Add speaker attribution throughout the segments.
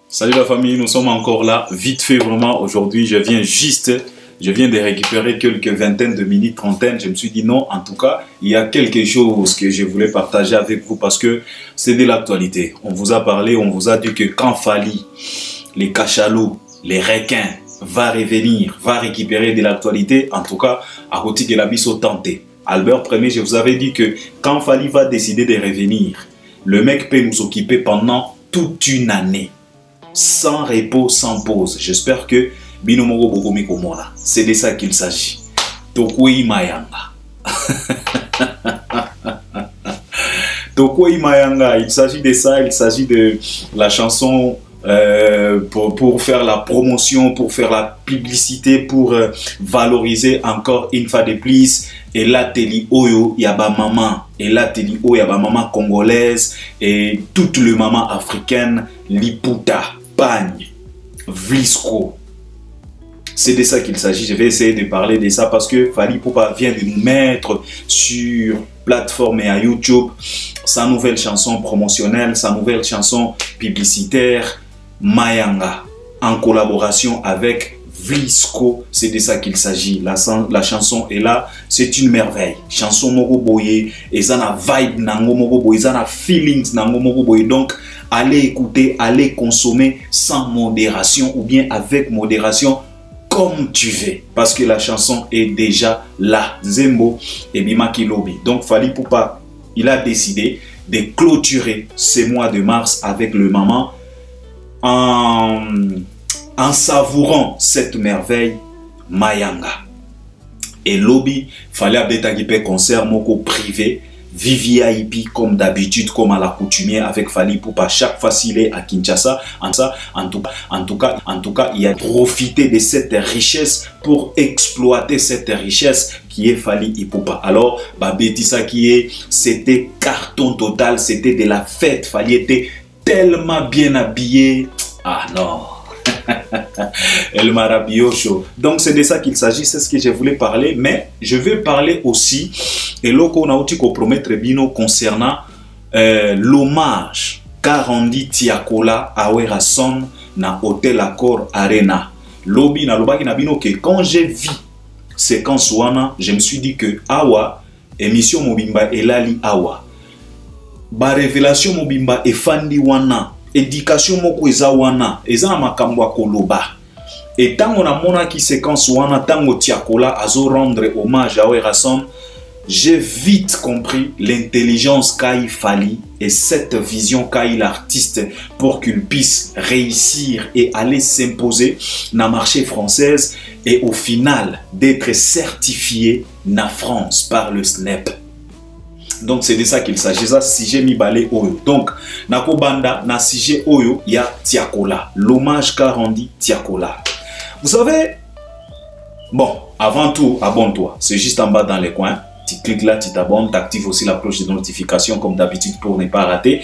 Speaker 1: Salut la famille, nous sommes encore là, vite fait vraiment aujourd'hui, je viens de récupérer quelques vingtaines de minutes, trentaines, je me suis dit non, en tout cas, il y a quelque chose que je voulais partager avec vous parce que c'est de l'actualité. On vous a parlé, on vous a dit que quand Fally, les cachalots, les requins, va revenir, va récupérer de l'actualité, en tout cas, à côté de la biso tenté. Albert Premier, je vous avais dit que quand Fally va décider de revenir, le mec peut nous occuper pendant toute une année. Sans repos, sans pause. J'espère que Binomoro Bogomi Komona. C'est de ça qu'il s'agit. Tokoi Mayanga. Tokoi Mayanga. Il s'agit de ça. Il s'agit de la chanson pour faire la promotion, pour faire la publicité, pour valoriser encore une fois de plus. Et là, Teli Oyo, Yaba Maman. Et là, Teli Oyo, Yaba Maman congolaise. Et toutes les mamans africaines, Liputa. Bagne, Vlisco. C'est de ça qu'il s'agit. Je vais essayer de parler de ça parce que Fally Ipupa vient de nous mettre sur plateforme et à YouTube sa nouvelle chanson promotionnelle, sa nouvelle chanson publicitaire, Mayanga, en collaboration avec Vlisco. C'est de ça qu'il s'agit. La chanson est là. C'est une merveille. Chanson Moro Boye. Et ça na vibe nango Moro Boye. Ça na feelings nango Moro Boye. Donc, allez écouter, allez consommer sans modération ou bien avec modération comme tu veux. Parce que la chanson est déjà là. Zembo et Bimaki Lobby. Donc, Fally Ipupa, il a décidé de clôturer ce mois de mars avec le maman en savourant cette merveille Mayanga. Et Lobby, fallait abétagiper concert moko privé, VIP comme d'habitude, comme à l'accoutumée avec Fally Ipupa. Chaque fois s'il est à Kinshasa, en tout cas, il a profité de cette richesse pour exploiter cette richesse qui est Fally Ipupa. Alors, Babetissa c'était carton total, c'était de la fête. Fally était tellement bien habillé. Ah non. El Marabiocho. Donc c'est de ça qu'il s'agit, c'est ce que je voulais parler, mais je vais parler aussi et là qu'on a aussi compromettre bino concernant l'hommage qu'a rendu Tiakola à Werason na Hôtel Accor Arena. Lobby na lobaki na bino que quand j'ai vu séquence wana, je me suis dit que awa émission Mobimba elali awa. Ba révélation Mobimba e fandi wana. Éducation moko eza wana eza na makambo ya koloba et tango na mona ki séquence wana tango Tiakola azo rendre hommage à Werason, j'ai vite compris l'intelligence qu'a Fally et cette vision qu'a l'artiste pour qu'il puisse réussir et aller s'imposer dans le marché française et au final d'être certifié na France par le SNEP. Donc c'est de ça qu'il s'agit. Ça, si j'ai mis balé Oyo. Donc, Nako Banda, na sujet Oyo, il y a Tiakola. L'hommage qu'a rendu Tiakola. Vous savez, bon, avant tout, abonne-toi. C'est juste en bas dans les coins. Tu cliques là, tu t'abonnes, tu actives aussi la cloche de notification comme d'habitude pour ne pas rater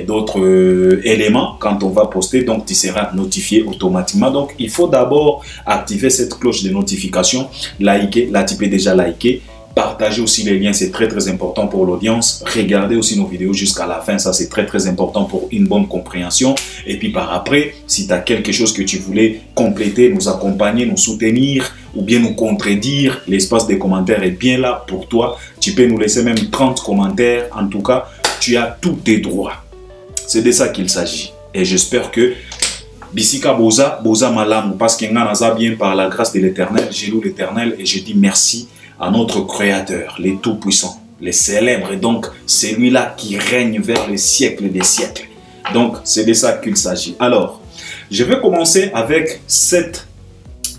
Speaker 1: d'autres éléments quand on va poster. Donc, tu seras notifié automatiquement. Donc, il faut d'abord activer cette cloche de notification. Liker, là, tu peux déjà liker. Partagez aussi les liens, c'est très important pour l'audience. Regardez aussi nos vidéos jusqu'à la fin, ça c'est très important pour une bonne compréhension. Et puis par après, si tu as quelque chose que tu voulais compléter, nous accompagner, nous soutenir ou bien nous contredire, l'espace des commentaires est bien là pour toi. Tu peux nous laisser même 30 commentaires. En tout cas, tu as tous tes droits. C'est de ça qu'il s'agit. Et j'espère que Bisika Boza Malam, parce qu'il y a bien par la grâce de l'Éternel, j'ai loué l'Éternel et je dis merci à notre Créateur, les tout-puissants, les célèbres, et donc celui-là qui règne vers les siècles des siècles. Donc, c'est de ça qu'il s'agit. Alors, je vais commencer avec cet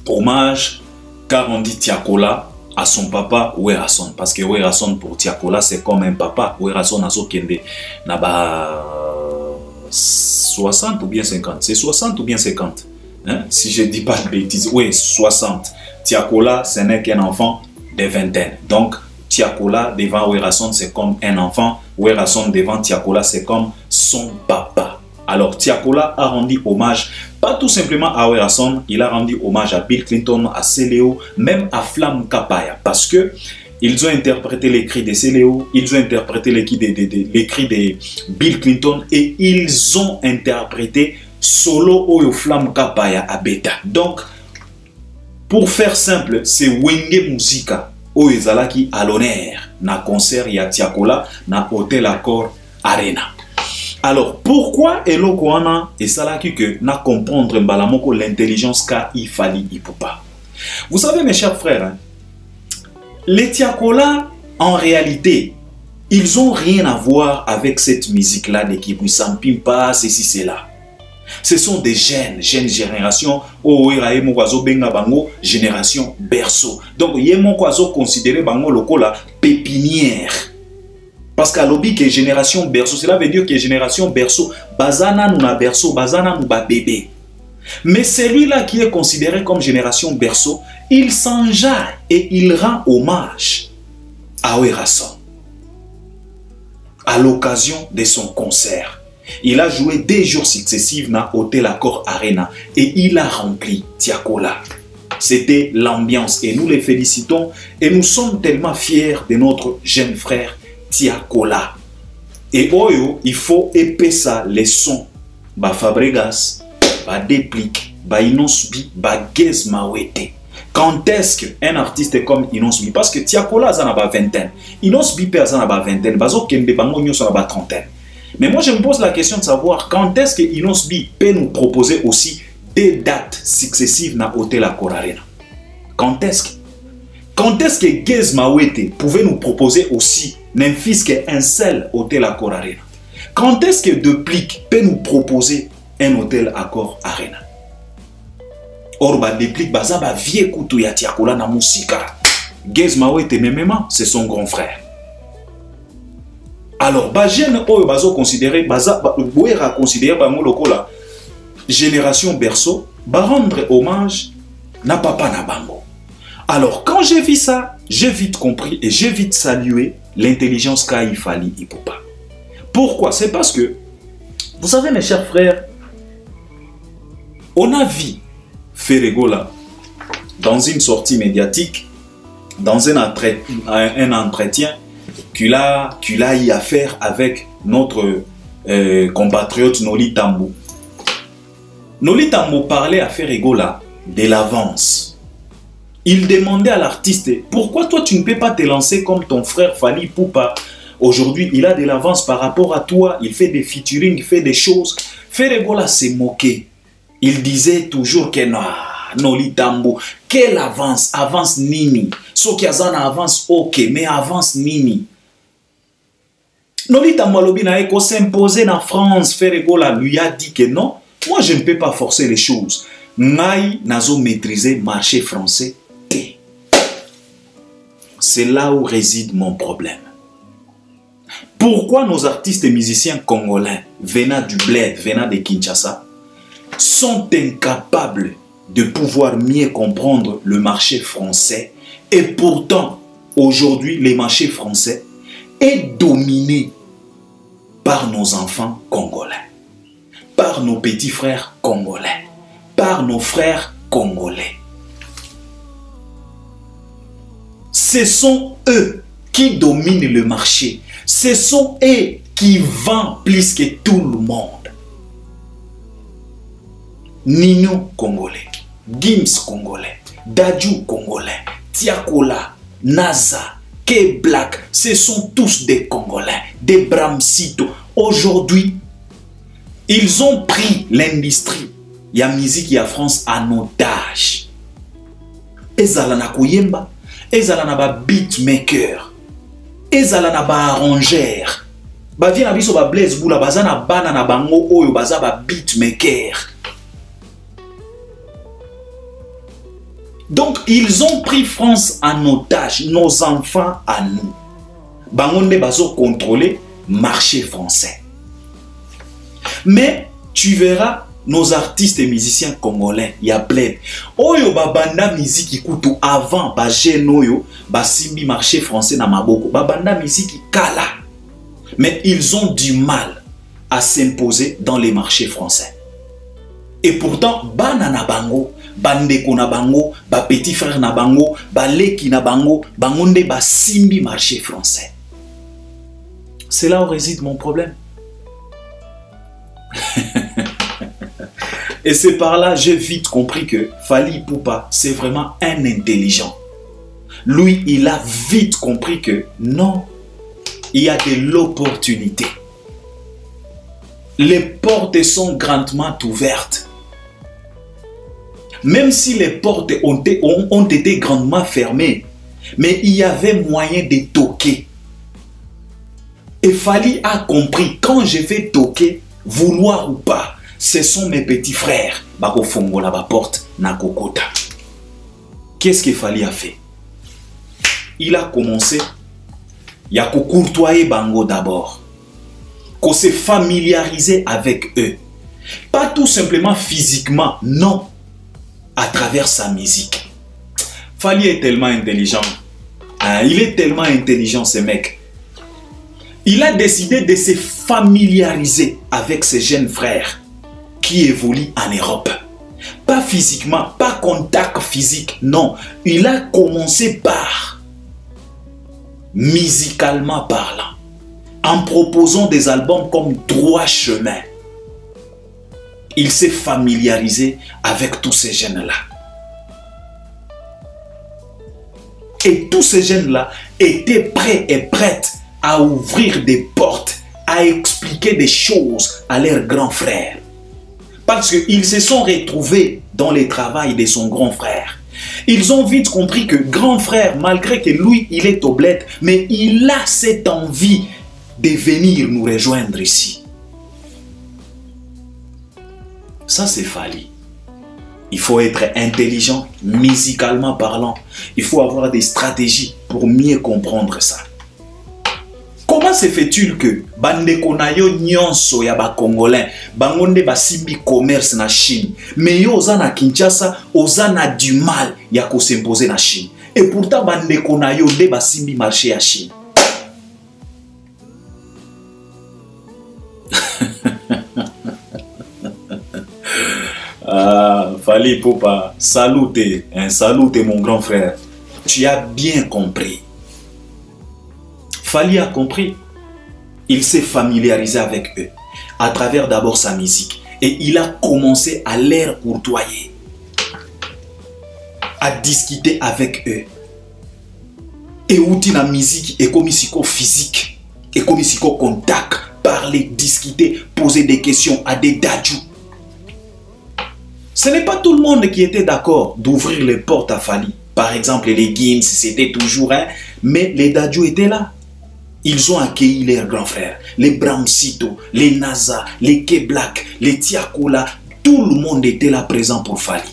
Speaker 1: hommage qu'a rendu Tiakola à son papa Werason. Parce que Werason pour Tiakola, c'est comme un papa. Werason a Kende n'a 60 ou bien 50. C'est 60 ou bien 50. Hein? Si je ne dis pas de bêtises. Oui, 60. Tiakola, ce n'est qu'un enfant de vingtaine. Donc, Tiakola devant Werason, c'est comme un enfant. Werason devant Tiakola, c'est comme son papa. Alors, Tiakola a rendu hommage, pas tout simplement à Werason, il a rendu hommage à Bill Clinton, à Seléo, même à Flam Kapaya. Parce que ils ont interprété les cris de Seléo, ils ont interprété les cris de Bill Clinton et ils ont interprété solo oyo flamme kapaya abeta. Donc pour faire simple, c'est Wenge Musika oyo ezalaki à l'honneur na concert ya Tiakola na Hôtel Accor Arena. Alors pourquoi eloko wana esalaki que na comprendre mbalamoko l'intelligence ka Fally Ipupa. Vous savez mes chers frères, hein, les Tiakola en réalité ils n'ont rien à voir avec cette musique-là de Kibouissam Pimpa, ceci, cela. Ce sont des jeunes générations. Génération berceau. Donc, yémo kwazo considéré bango lokola pépinière. Parce qu'à l'obi que génération berceau, cela veut dire que génération berceau, bazana nous na berceau, bazana nous ba bébé. Mais celui-là qui est considéré comme génération berceau, il s'enjaille et il rend hommage à Ouerasson. À l'occasion de son concert. Il a joué 2 jours successifs dans Hôtel Accor Arena et il a rempli Tiakola. C'était l'ambiance et nous les félicitons et nous sommes tellement fiers de notre jeune frère Tiakola. Et oyo, il faut épaisser les sons. Ba Fabregas, ba Déplique, ba Inosbi, ba Gez Mawete. Quand est-ce qu'un artiste comme Inosbi, parce que Tiakola a une vingtaine, Inosbi a une vingtaine, Bazo Kembe Bango Nyos a une trentaine. Mais moi je me pose la question de savoir quand est-ce que Inosbi peut nous proposer aussi des dates successives dans Hôtel Accor Arena. Quand est-ce que Gez Mawete pouvait nous proposer aussi n'importe qu'un seul Hôtel Accor Arena. Quand est-ce que Déplique peut nous proposer un Hôtel Accor Arena. Or, ba Déplique baza ba vie kutu ya Tiakola na musika. Gez Mawete memema, c'est son grand frère. Alors, ba jeune oyo bazo considérer baza boera considérer bango lokola génération berceau, ba rendre hommage na papa na bango. Alors, quand j'ai vu ça, j'ai vite compris et j'ai vite salué l'intelligence qu'a Fally Ipupa. Pourquoi? C'est parce que, vous savez mes chers frères, on a vu Ferregola dans une sortie médiatique, dans un entretien qu'il a eu à faire avec notre compatriote Noli Tambo. Noli Tambo parlait à Ferregola de l'avance. Il demandait à l'artiste, pourquoi toi tu ne peux pas te lancer comme ton frère Fally Ipupa? Aujourd'hui, il a de l'avance par rapport à toi, il fait des featuring, il fait des choses. Ferregola s'est moqué. Il disait toujours que non, Noli Tambo, quelle avance? Avance nini. Sokiazana avance, ok, mais avance nini. Noli Tambo Lobina Eko s'imposer en France. Ferregola lui a dit que non, moi je ne peux pas forcer les choses. Nai nazo maîtriser le marché français. C'est là où réside mon problème. Pourquoi nos artistes et musiciens congolais venant du bled, venant de Kinshasa, sont incapables de pouvoir mieux comprendre le marché français et pourtant, aujourd'hui, le marché français est dominé par nos enfants congolais, par nos petits frères congolais, par nos frères congolais. Ce sont eux qui dominent le marché. Ce sont eux qui vendent plus que tout le monde. Nino congolais, Gims congolais, Dadju congolais, Tiakola, Naza, K-Black, ce sont tous des Congolais, des Bramsito. Aujourd'hui, ils ont pris l'industrie, la musique et la France en otage. Ezalana koyemba, ezalana ba beatmaker, ezalana ba arrangeur. Ba vient biso ba Blaise Boula bazana bana na bango oyo baza ba beatmaker. Donc, ils ont pris France en otage, nos enfants à nous. Bangonde bazo contrôler marché français. Mais tu verras nos artistes et musiciens congolais, il y a plein. Oyo babanda musique kutu avant ba genoyo ba simbi marché français na maboko. Babanda musique kala. Mais ils ont du mal à s'imposer dans les marchés français. Et pourtant, banana bango, bandeko na bango, ba petit frère na bango, ba leki na bango, bangonde ba simbi marché français. C'est là où réside mon problème. Et c'est par là j'ai vite compris que Fally Ipupa, c'est vraiment un intelligent. Lui, il a vite compris que non, il y a de l'opportunité. Les portes sont grandement ouvertes. Même si les portes ont été grandement fermées, mais il y avait moyen de toquer. Et Fally a compris, quand je vais toquer, vouloir ou pas, ce sont mes petits frères. Bako fongo la porte na kokota. Qu'est-ce que Fally a fait? Il a commencé, il a courtoyer bango d'abord. Qu'on s'est familiarisé avec eux. Pas tout simplement physiquement, non. À travers sa musique. Fally est tellement intelligent. Il est tellement intelligent ce mec. Il a décidé de se familiariser avec ses jeunes frères qui évoluent en Europe. Pas physiquement, pas contact physique, non. Il a commencé par, musicalement parlant, en proposant des albums comme Droit Chemin. Il s'est familiarisé avec tous ces jeunes-là. Et tous ces jeunes-là étaient prêts et prêtes à ouvrir des portes, à expliquer des choses à leurs grands frères. Parce qu'ils se sont retrouvés dans le travail de son grand frère. Ils ont vite compris que grand frère, malgré que lui, il est au bled, mais il a cette envie de venir nous rejoindre ici. Ça, c'est Fally. Il faut être intelligent, musicalement parlant. Il faut avoir des stratégies pour mieux comprendre ça. Comment se fait-il que bandeko na yo nyonso ya ba Congolais bangonde ba simbi commerce na Chine, mais yo oza na Kinshasa oza na du mal ya ko s'imposer na Chine, et pourtant bandeko na yo nde ba simbi marché à Chine? Fally Ipupa, salute, salute mon grand frère. Tu as bien compris. Fally a compris. Il s'est familiarisé avec eux à travers d'abord sa musique. Et il a commencé à les courtoyer, à discuter avec eux. Et outil la musique et comme physique, et comme contact, parler, discuter, poser des questions à des dadjous. Ce n'est pas tout le monde qui était d'accord d'ouvrir les portes à Fally. Par exemple, les Gims, c'était toujours un, mais les dadjous étaient là. Ils ont accueilli leurs grands frères, les Bramsito, les NASA, les K-Black, les Tiakola. Tout le monde était là présent pour Fally.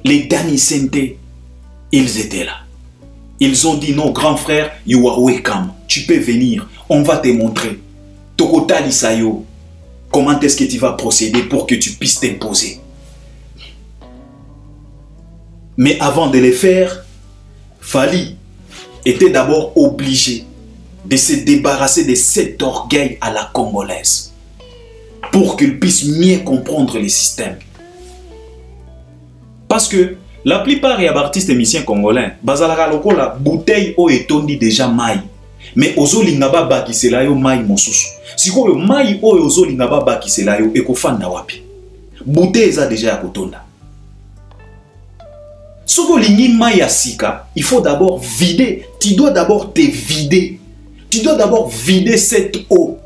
Speaker 1: Les Danny Sente, ils étaient là. Ils ont dit non, grand frère, you are welcome. Tu peux venir, on va te montrer. Tokota Lisayo, comment est-ce que tu vas procéder pour que tu puisses t'imposer? Mais avant de le faire, Fally était d'abord obligé de se débarrasser de cet orgueil à la congolaise pour qu'il puisse mieux comprendre le système. Parce que la plupart des artistes et musiciens congolais, bazalaka lokola bouteille o etondi déjà mai. Mais ozolinga ba bakisela yo mai mosusu. Sikoyo mai o ozolinga ba bakisela yo ekofanda wapi? Bouteille eza déjà ya kotonda. Soko lingi mai ya sika, il faut d'abord vider. Tu dois d'abord te vider. Tu dois d'abord vider cette eau.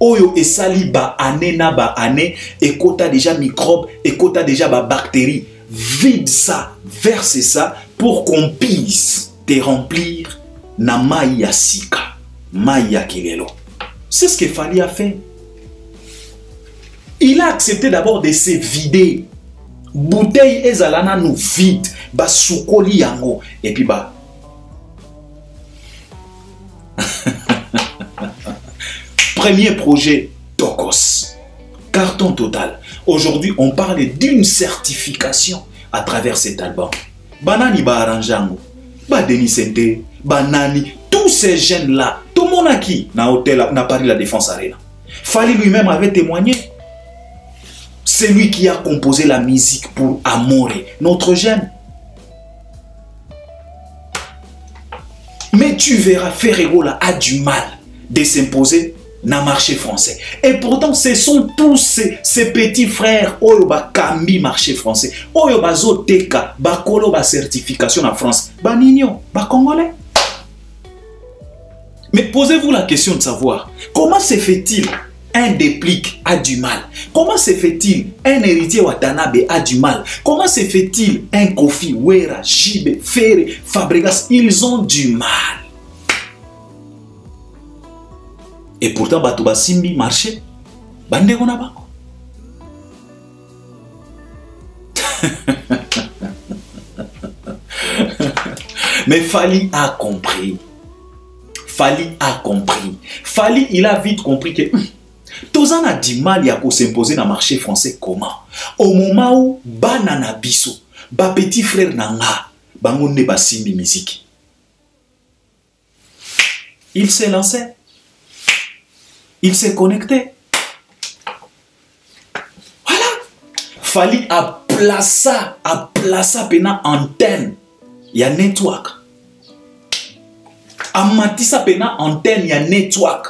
Speaker 1: Oyo esali ba ane na ba ane, ekota déjà microbe, ekota déjà ba bactéries. Vide ça, verse ça pour qu'on puisse te remplir na mai ya sika, mai ya kilelo. C'est ce que Fally a fait. Il a accepté d'abord de se vider. Bouteille ezalana nous vide, ba soukoli yango, et puis ba. Premier projet, Tokos. Carton total. Aujourd'hui, on parle d'une certification à travers cet album. Banani ba Aranjango, ba Denis Sente, Banani, tous ces jeunes-là, tout le monde a qui na hôtel, na Paris La Défense Arena. Fally lui-même avait témoigné. C'est lui qui a composé la musique pour Amore, notre jeune. Mais tu verras, Ferregola a du mal de s'imposer na marché français. Et pourtant, ce sont tous ces petits frères oyo ba kambi marché français. Oyo bazo teka, ba kolo ba certification en France. Ba nino, ba congolais. Mais posez-vous la question de savoir, comment se fait-il un déplique a du mal? Comment se fait-il un héritier Watanabe a du mal? Comment se fait-il un Kofi, Wera, Jibe, Ferre, Fabregas? Ils ont du mal. Et pourtant, Batouba Simbi marché. Bande Gonaba. Mais Fali a compris. Fali a compris. Fali, il a vite compris que Tozan a du mal à s'imposer dans le marché français comment? Au moment où Banana Bisso, ba petit frère Nanga, bangonde ba simbi musique. Il s'est lancé. Il s'est connecté. Voilà. Fali a placé pena antenne. Il y a network. A matissa pena antenne, il y a network.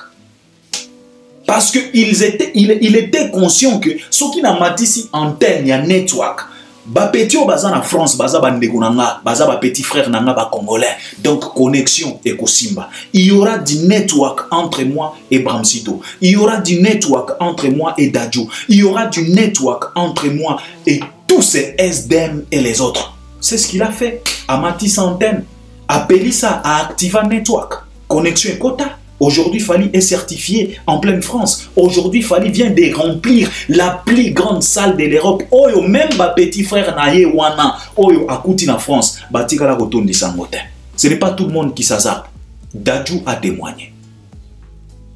Speaker 1: Parce qu'il était conscient que ce qui n'a matissé antenne, il y a network. Ba petit au bazan en France, baza bandeko nanga, baza ba petit frère nanga ba congolais. Donc connexion et kosimba. Il y aura du network entre moi et Bramsito. Il y aura du network entre moi et Dadju. Il y aura du network entre moi et tous ces SDM et les autres. C'est ce qu'il a fait. À Matisse antenne, appelé ça à Activa Network. Connexion et quota. Aujourd'hui, Fali est certifié en pleine France. Aujourd'hui, Fali vient de remplir la plus grande salle de l'Europe. Oyo, même ma petit frère Naye Wana, Oyo, Akouti en France, Batika la retourne de Sangotin. Ce n'est pas tout le monde qui s'hasarde. Dadju a témoigné.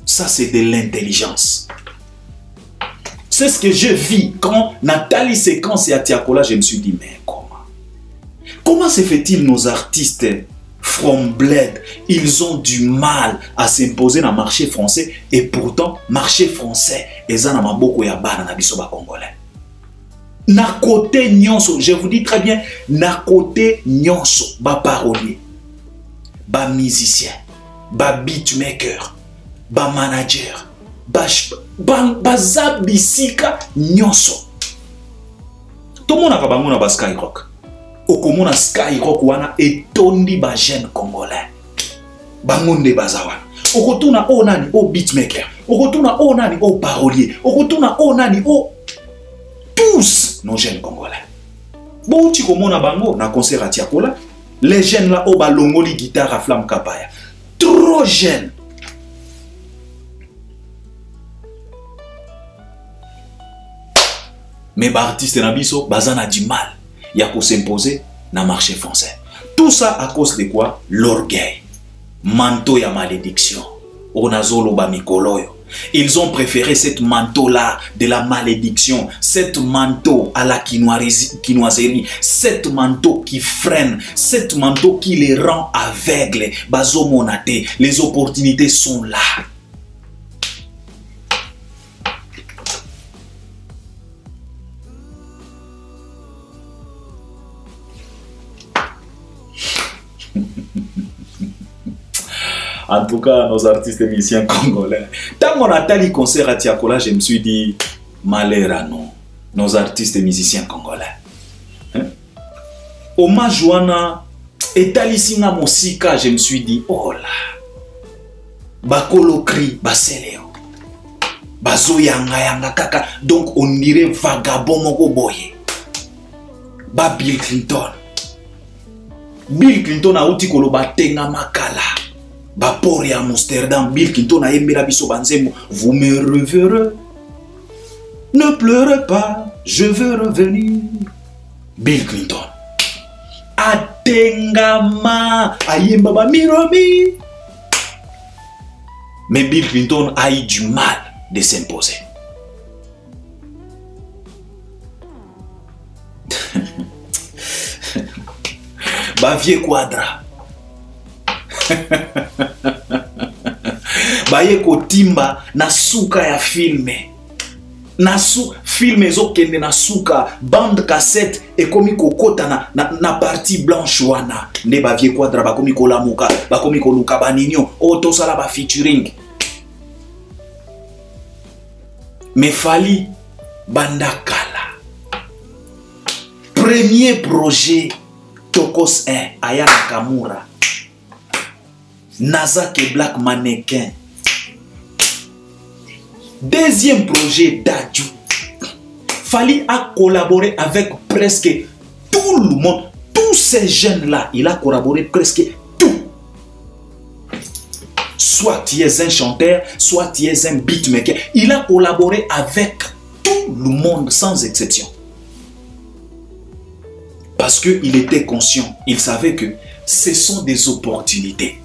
Speaker 1: Ça, c'est de l'intelligence. C'est ce que je vis quand Nathalie Séquence et Atiakola, je me suis dit, mais comment? Comment se fait-il nos artistes from Bled, ils ont du mal à s'imposer dans le marché français et pourtant, marché français, ils ont beaucoup de bana na biso ba congolais. Na côté nyonso, je vous dis très bien, na côté nyonso, ba parolier, ba musicien, ba beatmaker, ba manager, ba zabisika nyonso. Tout le monde a pas bango na ba Skyrock. Okomona Skyrock wana etondi ba jeune congolais. Bangonde bazawana. Okotuna o nani o beatmaker. Okotuna o nani o parolier. Okotuna o nani o tous nos jeunes congolais. Bon tu komona bango na concert à Tiakola. Les jeunes là o balongoli guitare à flamme kapaya. Trop jeunes. Mais ba artiste na biso bazana du mal. Il y a pour s'imposer dans le marché français. Tout ça à cause de quoi? L'orgueil. Manteau ya malédiction. Onazolo ba mikoloyo. Ils ont préféré cette manteau-là de la malédiction, cette manteau à la quinoiserie, cette manteau qui freine, cette manteau qui les rend aveugles. Bazo monate, les opportunités sont là. En tout cas, nos artistes et musiciens congolais. Tant qu'on a tali concert à Tiakola, je me suis dit, malheur à nous, nos artistes et musiciens congolais. Oma Joana, et tali singa mosika, je me suis dit, oh là, bakolo kri, baseleo, bazo yanga yanga kaka, donc on dirait vagabond moko boye. Ba Bill Clinton. Bill Clinton a outi koloba tenga makala. Bapori à Amsterdam, Bill Clinton a aimé la biso banzemo. Vous me reverrez. Ne pleurez pas, je veux revenir. Bill Clinton. Atengama, ayembaba miromi. Mais Bill Clinton a eu du mal de s'imposer. Bavier Quadra. Baye kotimba na suka ya filme. Na filme ezokende na suka bande cassette ekomi kokota na partie blanche wana. Nde Bavier Quadra bakomi kolamuka, bakomi koluka baninyo, otosala ba featuring. Mais Fally Bandakala. Premier projet Tokos 1, Aya Nakamura. Nazak et Black Mannequin. Deuxième projet Dadju. Fally a collaboré avec presque tout le monde. Tous ces jeunes-là, il a collaboré presque tout. Soit tu es un chanteur, soit tu es un beatmaker. Il a collaboré avec tout le monde sans exception. Parce qu'il était conscient, il savait que ce sont des opportunités.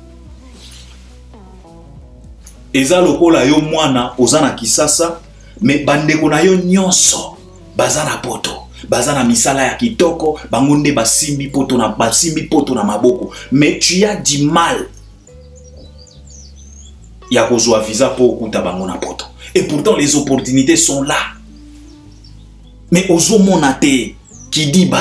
Speaker 1: Eza lokola yo mwana ozana kisasa, mais bandeko na yo nyonso bazana poto, bazana misala ya kitoko, bangonde basimbi poto na maboko, mais tu as du mal ya kozwa visa po okuta bango na poto. Et pourtant les opportunités sont là. Mais ozo monate qui dit bah.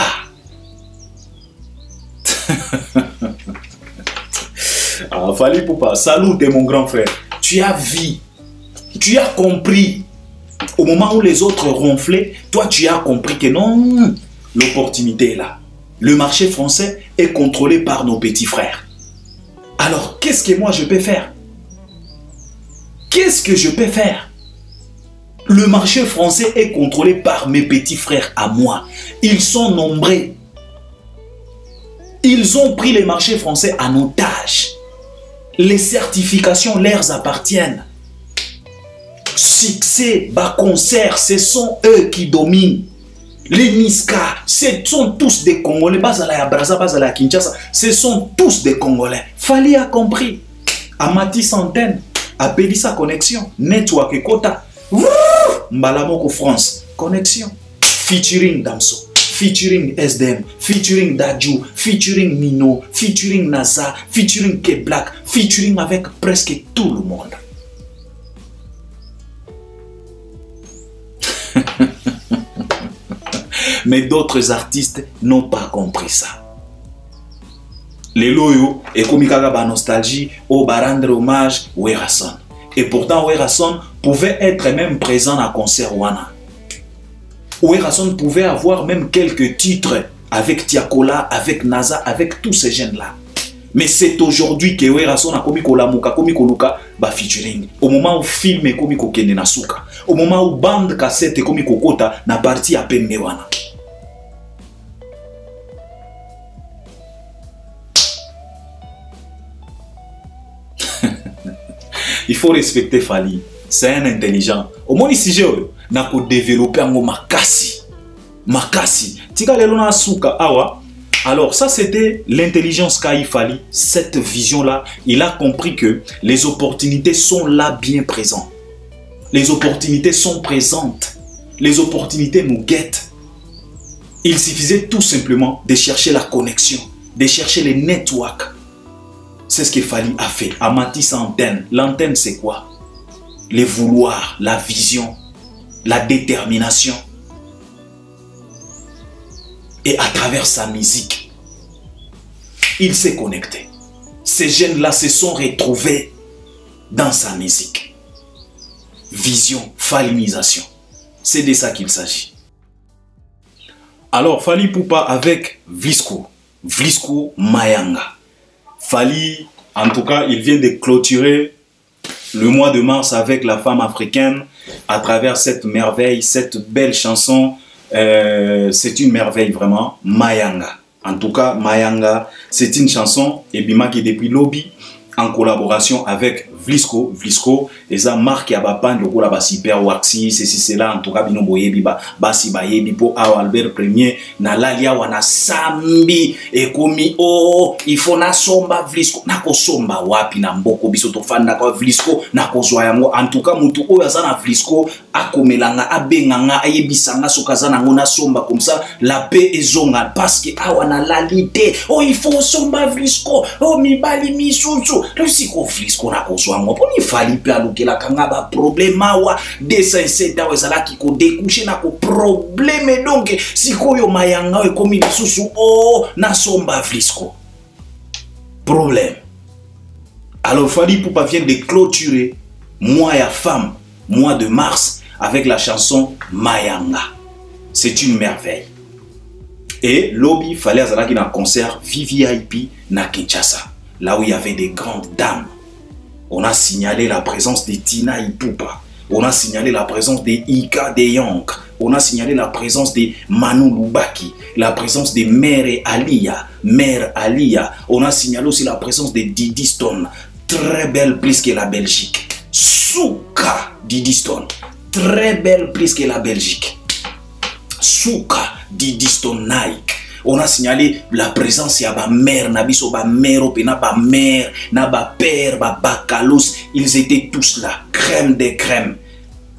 Speaker 1: Ah, Fally Ipupa, salut mon grand frère. Tu as vu, tu as compris. Au moment où les autres ronflaient, toi tu as compris que non, l'opportunité est là. Le marché français est contrôlé par nos petits frères. Alors, qu'est-ce que moi je peux faire? Qu'est-ce que je peux faire? Le marché français est contrôlé par mes petits frères à moi. Ils sont nombreux. Ils ont pris les marchés français en otage. Les certifications leur appartiennent. Succès, bas concert, ce sont eux qui dominent. Les Niska, ce sont tous des Congolais. Bazala ya Braza, Bazala ya Kinshasa, ce sont tous des Congolais. Fally a compris. Amati Centaine a payé sa connexion. Network et quota. Mbalamoko France. Connexion. Featuring Damso. Featuring SDM, featuring Dadju, featuring Nino, featuring NASA, featuring K-Black, featuring avec presque tout le monde. Mais d'autres artistes n'ont pas compris ça. Les loyaux, et comme il y a nostalgie, au rendre hommage Werason. Et pourtant, Werason pouvait être même présent à concert Wana. Werason pouvait avoir même quelques titres avec Tiakola, avec NASA, avec tous ces jeunes-là. Mais c'est aujourd'hui que Werason a commis Kolamuka, commis Koluka, bah featuring. Au moment où film est commis Kokene Nasuka. Au moment où bande cassette est commis Kokota, na parti à peine Mewana. Il faut respecter Fally. C'est un intelligent. Au moins ici, n'a pas développé un makasi. Makasi. Tika lelona suka awa. Alors ça c'était l'intelligence qu'a Fally. Cette vision-là, il a compris que les opportunités sont là bien présentes. Les opportunités sont présentes. Les opportunités nous guettent. Il suffisait tout simplement de chercher la connexion, de chercher les networks. C'est ce que Fally a fait. Amati Centaine. L'antenne c'est quoi? Les vouloirs, la vision, la détermination. Et à travers sa musique, il s'est connecté. Ces jeunes-là se sont retrouvés dans sa musique. Vision, fallinisation. C'est de ça qu'il s'agit. Alors, Fally Ipupa avec Vlisco. Vlisco Mayanga. Fally, en tout cas, il vient de clôturer le mois de mars avec la femme africaine à travers cette merveille, cette belle chanson. C'est une merveille vraiment. Mayanga. En tout cas, Mayanga, c'est une chanson Ebima qui depuis lobby en collaboration avec Vlisco. Vlisco, et ça marque à Bapan, le la super waxi, ceci, cela, en tout cas, bino boyebi, basi bayebi, po Albert Premier, na lalia wana sambi, et komi, oh, il faut na somba Vlisco, na ko somba wapi na mboko, bisoto fanda kwa Vlisco, na ko zoyango, en tout cas, mutu o yazana Vlisco, akomelanga, abenganga, ayebisanga, sokazana, ngona somba, comme ça, la paix est zonga, parce que awana lalite, oh, il faut somba Vlisco, oh, mi bali mi susu, le siko Vlisco, na ko zoyango. Poni Fally pe alukela kanga ba problème wa desenseta wezala ki ko découcher na ko problème donc sikoyo Mayanga e komi lisusu oh na somba Vlisco problème. Alors Fally Ipupa vient de clôturer mois ya femme, mois de mars avec la chanson Mayanga. C'est une merveille. Et Lobi fallait aller dans un concert VVIP na Kinshasa, là où il y avait des grandes dames. On a signalé la présence de Tina Ipupa. On a signalé la présence de Ika de Young. On a signalé la présence de Manu Lubaki, la présence de Mère Alia. On a signalé aussi la présence de Didi Stone, très belle plus que la Belgique. Souka Didi Stone, très belle plus que la Belgique. Souka Didi Stone Nike. On a signalé la présence de ma mère, Nabiso, ma mère, ma mère, ma père, ma bakalos. Ils étaient tous là, crème des crèmes.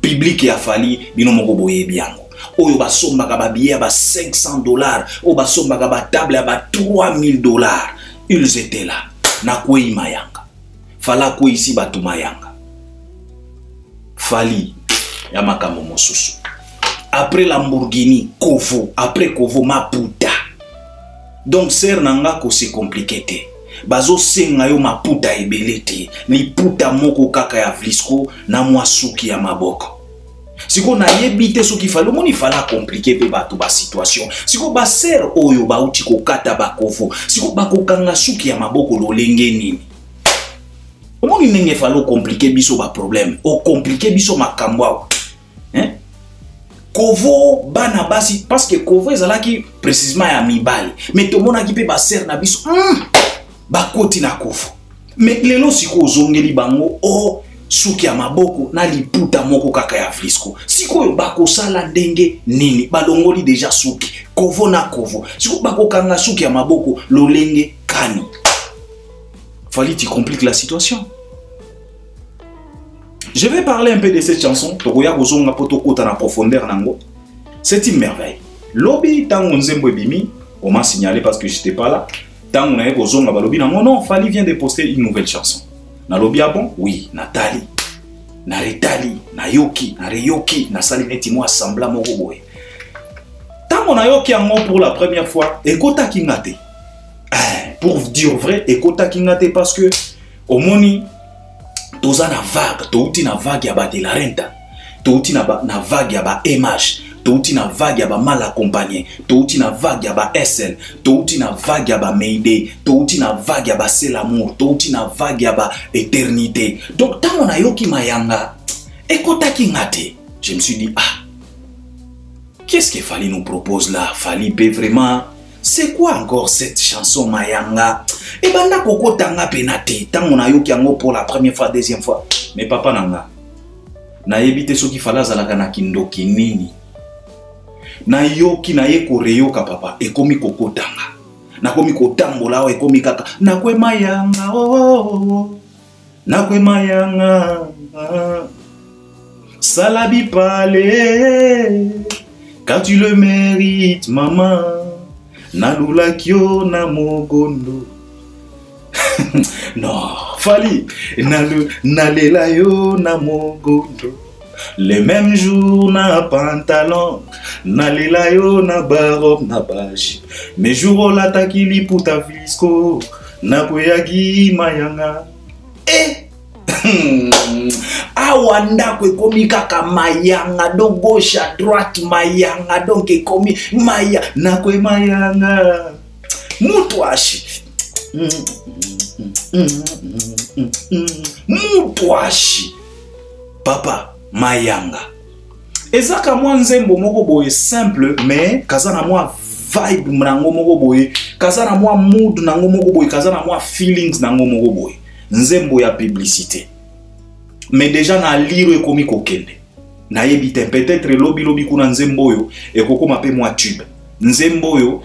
Speaker 1: Public et affali, bino moko boye biango. Oyo ba somba ba billet ba $500, o ba somba ba table ba $3000. Ils étaient là. Na kwei mayanga. Fala ko ici batu mayanga. Fali ya makambo mosusu. Après Lamborghini, Kovo, après Kovo Maputa. Donc ser nanga ko c'est compliqué te. Bazo senga yo maputa ebelete. Ni puta moko kaka ya vlisco na mwa suki ya maboko. Siko na yebite soki falo moni fala compliqué pe bato ba situation. Siko ba ser oyo ba uti ko kata ba Kovo. Siko ba ko kanga suki ya maboko lolenge nini. Omoni nenge falo compliqué biso ba problème. O compliqué biso makambo. Hein? Kovo bana basi parce que Kovo ezalaki précisément ya mibali mais to mona ki pe ba ser na biso ba koti na Kovo mais lelo siko ozongeli bango o suki ya maboko na liputa moko kaka ya flisco siko ba ko sala ndenge nini balongoli déjà suki Kovo na Kovo siko ba ko kanga suki ya maboko lolenge kani fallait tu compliques la situation. Je vais parler un peu de cette chanson. C'est une merveille. Lobi, tant on zembo bimi, on m'a signalé parce que j'étais pas là. Tant on a eu zonga balobi, non, Fali vient de poster une nouvelle chanson. Na lobi ah bon? Oui, Nathalie, na Retali, na Yoki, na Reyoki, na Salineti mo assembla moko boy. Tant on a yoki ango pour la première fois, ekota kingate. Pour dire vrai, ekota kingate parce que au moni toza na vague, touti na vague ya ba de la renta, touti na vague ya ba image, touti na vague ya ba mal accompagné, touti na vague ya ba SL, touti na vague ya ba Mayday, touti na vague ya ba C'est l'amour, touti na vague ya ba éternité. Donc tant on a yoki mayanga, ekota kingate, je me suis dit qu'est-ce que Fali nous propose là? Fali peut vraiment. C'est quoi encore cette chanson Mayanga? Et banda koko tanga penate. Tant on a eu qui ango pour la première fois, deuxième fois. Mais papa nanga. Na yebite so ki fala zalaka na kindoki nini. Na yoki na ye koreyo ka papa. E komi koko tanga. Na komi kotambola o e komi kaka. Na kwe Mayanga oh. Na kwe Mayanga. Salabi pale. Quand tu le mérites maman. Nalula kyo na mogondo. Non, Fali. Nalela yo na mogondo. Les mêmes jours na pantalon. Nalela yo na barob na baji. Mes jours la takili puta visco. Na kweyagi mayanga. Awanda kwe komi kaka mayanga do gauche à droite mayanga donc komi maya na kwe mayanga mutwashi mutwashi papa mayanga ezaka mwa nzembo moko boye simple mais kazana mwa vibe nango moko boye kazana mwa mood nango moko boye kazana mwa feelings nango moko boye nzembo ya publicité. Mais déjà na lire et komi kokende. Na yebite peut-être lobi kuna nzemboyo et koko mape moi tube. Nzemboyo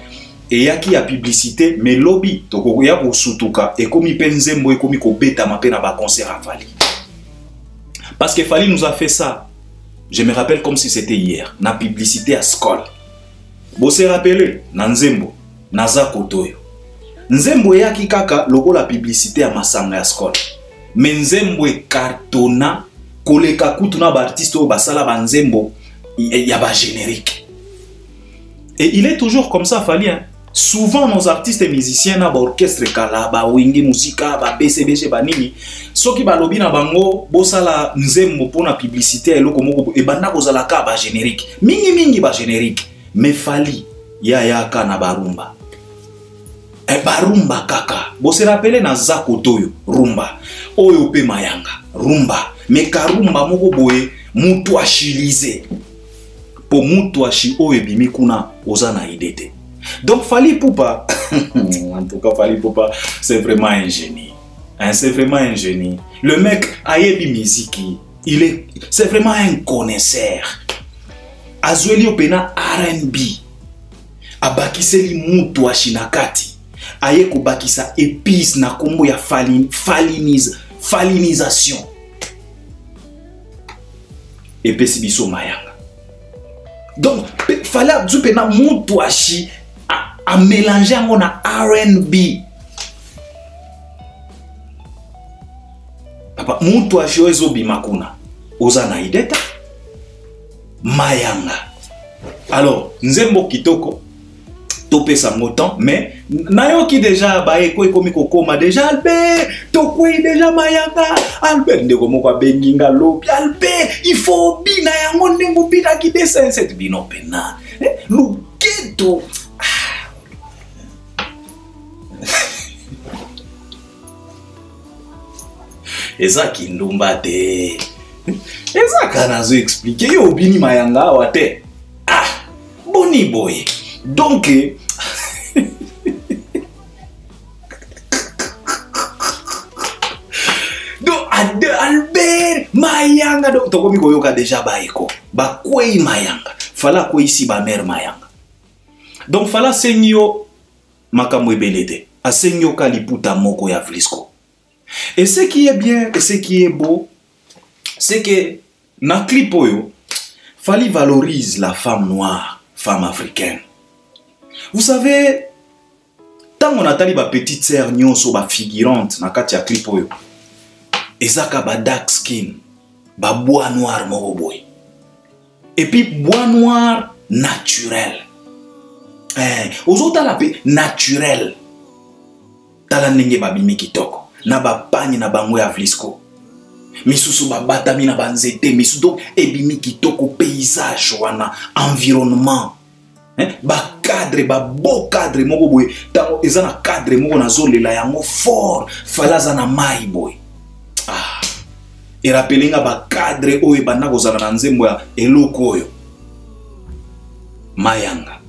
Speaker 1: et yaki ya publicité mais lobi toko ya ko sutuka et komi pe nzembo et komi ko beta mape na ba concert à Fali. Parce que Fali nous a fait ça. Je me rappelle comme si c'était hier. Na publicité à Skol. Bo se rappelé na nzembo na za kotoyo. Nzembo yaki kaka logo la publicité à masanga ya Skol. Mais nzembo e cartona koleka kutuna ba artiste o basala ba nzembo ya ba générique. Et il est toujours comme ça Fali hein. souvent nos artistes et musiciens na ba orchestre kala ba wingi musika ba BCBG ba nini soki ba lobi na bango bosala nzembo pona publicité eloko moko e banda kozala ka ba générique mingi ba générique mais fali ya ka na barumba e barumba kaka bo se rappeler na zakotoyo rumba oyo pe mayanga rumba mais karumba moko boye mutu achilize po mutu achi oyo bimi kuna ozana idete. Donc Fally Ipupa, en tout cas Fally Ipupa, c'est vraiment un génie. Hein, c'est vraiment un génie. Le mec a yebi musique, c'est vraiment un connaisseur. Azweli opena R&B, abakiseli mutu ashinakati, aye ko bakisa épice na kombo ya falinisation. Et pesi biso mayanga. Donc Fally Ipupa mutu ashi a mélangé en R&B. Papa, mutu ashi ezo bimakuna. Ozana ideta. Mayanga. Alors, nzembo kitoko. Topé sa motan, mais nayoki déjà baeko ekomiko koma déjà Albert tokwe déjà mayanga Albert ndeko moko benginga lobi Albert il faut bina yango ndeko bina ki dessin cette bino pena luketo eza kindumba te eza kanazo expliquer yo bini mayanga wate boni boy donc Albert mayanga donc tokomi koyoka déjà baeko bakwei mayanga fala ko ici ba mère mayanga donc fala sengyo makambo ebelete asengyo kaliputa moko ya Vlisco. Et ce qui est bien et ce qui est beau c'est que na clip oyo Fally valorise la femme noire, femme africaine. Vous savez, tant on a tali ba petite sœur nyonso ba figurante na kati ya clip oyo. Ezaka ba dark skin, ba bois noir moko boy. Et puis bois noir naturel. Ozota la pe naturel. Tala ndenge ba bimi kitoko, na ba pani na bango ya Vlisco. Misusu ba batami na banzete, misusu donc ebimi kitoko paysage wana, environnement. Ba cadre, ba beau cadre moko boy. Tango ezana cadre moko na zolela yango fort, falaza na mai boy. Et rappelinga ba cadre oyo banda kozala na nzembo ya eloko oyo mayanga.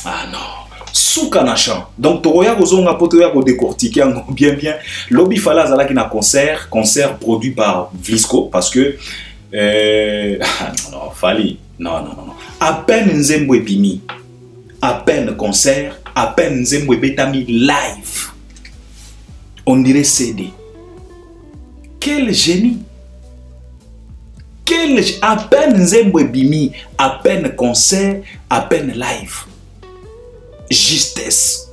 Speaker 1: Non, souka na chant. Donc tokoya kozonga poto ya ko décortiquer bien lobi Fally azalaki na concert produit par Vlisco parce que non Fally non à peine nzembo epimi, à peine concert, à peine nzembo betami live, on dirait CD. Quel génie! À peine nzembo bimi, à peine concert, à peine live. Justesse.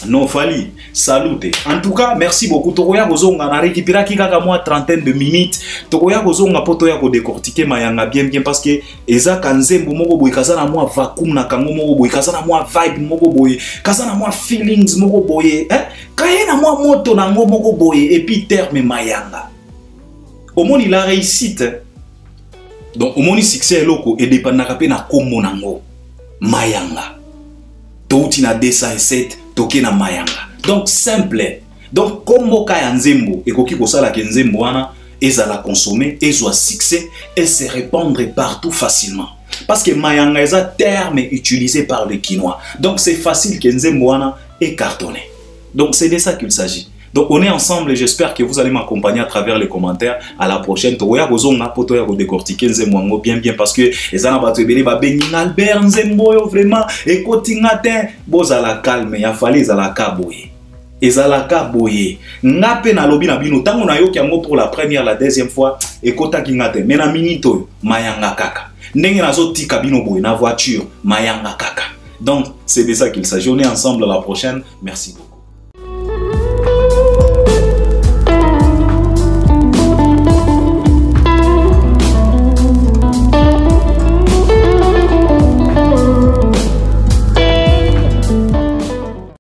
Speaker 1: Non, Fally, salute. En tout cas, merci beaucoup. Tokoya kozonga na récupérer kaka moi trentaine de minutes. Tokoya kozonga poto ya ko décortiquer mayanga bien parce que eza kanzembo moko boy kazana moi vacuum na kango moko boy kazana moi vibe moko boy kazana moi feelings moko boy kayena moi moto na moko boy et puis terme mayanga. Au moins il a réussite. Donc au moins succès loko et dépendaka pe na kombo nango mayanga. Touti na 207 toke na mayanga. Donc simple. Donc kombo kaya nzembo ekoki kosala ke nzembo wana ezala consommer ezwa succès et se répandre partout facilement. Parce que mayanga est un terme utilisé par les Quinois. Donc c'est facile que nzembo wana est cartonné. Donc c'est de ça qu'il s'agit. Donc on est ensemble et j'espère que vous allez m'accompagner à travers les commentaires. À la prochaine. Toya kozonga poto ya ko décortiquer nzembo ngo bien parce que ezana bato ebele ba bengi Albert nzembo yo vraiment ekotinga te bozala calme ya Fally ezala kaboye. Ezalaka boye. Ngape na lobi na bino tango na yoki yango pour la première la deuxième fois ekota kingate mais na minito mayanga kaka. Ndenge nazo tika bino boye na voiture mayanga kaka. Donc c'est de ça qu'il s'agit. On est ensemble à la prochaine. Merci beaucoup.